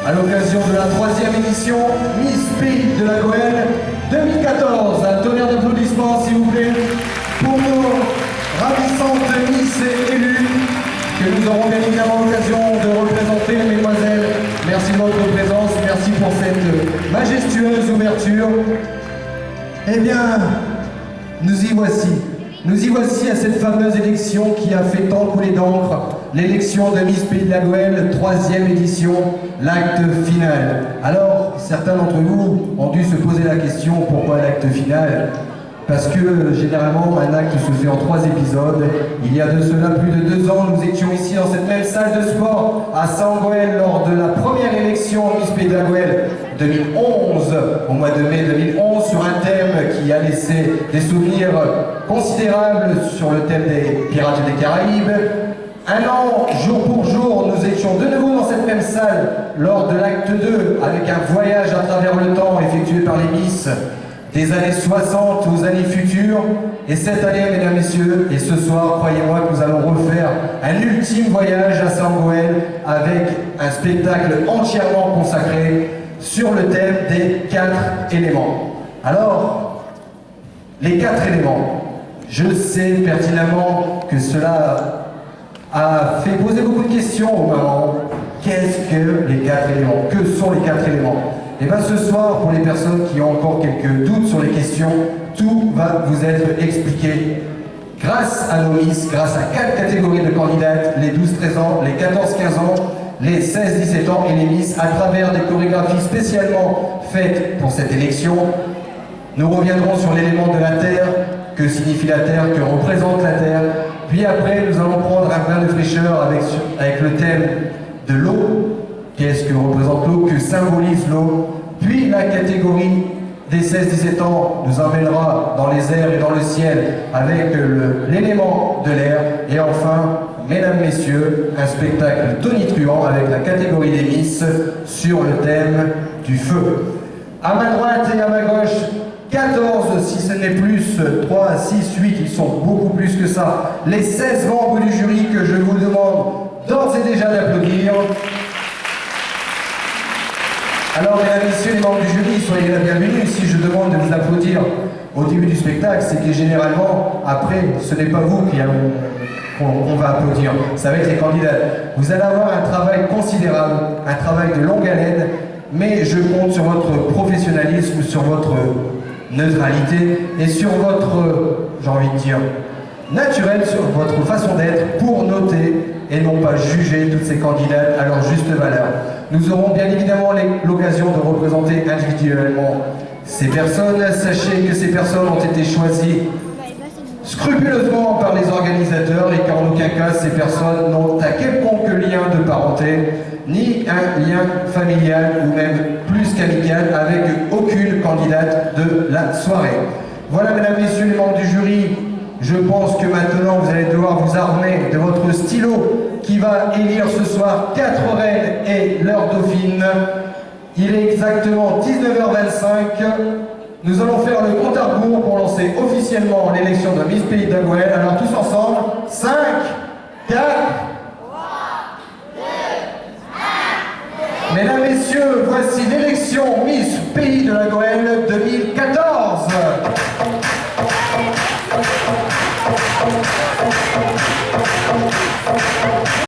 à l'occasion de la 3e édition Miss Pays de la Goëlle 2014. Un tonnerre d'applaudissements s'il vous plaît pour nos ravissantes Miss élues que nous aurons bien évidemment l'occasion de représenter. Mesdemoiselles, merci de votre présence, merci pour cette majestueuse ouverture. Eh bien, nous y voici. Nous y voici à cette fameuse élection qui a fait tant couler d'encre, l'élection de Miss Pays de la Goëlle, 3e édition, l'acte final. Alors, certains d'entre vous ont dû se poser la question, pourquoi l'acte final? Parce que généralement, un acte se fait en 3 épisodes. Il y a de cela plus de 2 ans, nous étions ici dans cette même salle de sport à Saint-Goël lors de la première élection Miss Pays de la Goëlle 2011, au mois de mai 2011, sur un thème qui a laissé des souvenirs considérables sur le thème des Pirates des Caraïbes. Un an, jour pour jour, nous étions de nouveau dans cette même salle lors de l'acte 2, avec un voyage à travers le temps effectué par les Miss des années 60 aux années futures. Et cette année, mesdames, messieurs, et ce soir, croyez-moi que nous allons refaire un ultime voyage à Saint-Goël avec un spectacle entièrement consacré sur le thème des 4 éléments. Alors, les 4 éléments, je sais pertinemment que cela a fait poser beaucoup de questions aux mamans. Qu'est-ce que les 4 éléments? Que sont les 4 éléments? Et bien ce soir, pour les personnes qui ont encore quelques doutes sur les questions, tout va vous être expliqué grâce à nos Miss, grâce à 4 catégories de candidates, les 12-13 ans, les 14-15 ans, les 16-17 ans et les Miss, à travers des chorégraphies spécialement faites pour cette élection. Nous reviendrons sur l'élément de la Terre, que signifie la Terre, que représente la Terre. Puis après, nous allons prendre un bain de fraîcheur avec le thème de l'eau. Qu'est-ce que représente l'eau? Que symbolise l'eau? Puis la catégorie des 16-17 ans nous emmènera dans les airs et dans le ciel avec l'élément de l'air. Et enfin, mesdames, messieurs, un spectacle tonitruant avec la catégorie des Miss sur le thème du feu. À ma droite et à ma gauche, 14, si ce n'est plus, 3, 6, 8, ils sont beaucoup plus que ça. Les 16 membres du jury que je vous demande d'ores et déjà d'applaudir. Alors, mesdames, messieurs, les membres du jury, soyez la bienvenue. Si je demande de vous applaudir au début du spectacle, c'est que généralement, après, ce n'est pas vous qu'on va applaudir, ça va être les candidats. Vous allez avoir un travail considérable, un travail de longue haleine, mais je compte sur votre professionnalisme, sur votre neutralité et sur votre, j'ai envie de dire, naturel, sur votre façon d'être pour noter et non pas juger toutes ces candidates à leur juste valeur. Nous aurons bien évidemment l'occasion de représenter individuellement ces personnes. Sachez que ces personnes ont été choisies scrupuleusement par les organisateurs et qu'en aucun cas ces personnes n'ont un quelconque lien de parenté, ni un lien familial ou même plus qu'amical avec aucune candidate de la soirée. Voilà, mesdames, messieurs les membres du jury, je pense que maintenant vous allez devoir vous armer de votre stylo qui va élire ce soir 4 reines et leur dauphine. Il est exactement 19h25. Nous allons faire le compte à rebours pour lancer officiellement l'élection de Miss Pays de la Goëlle. Alors tous ensemble, 5, 4, 3, 2, 1. Mesdames, messieurs, voici l'élection Miss Pays de la Goëlle 2014.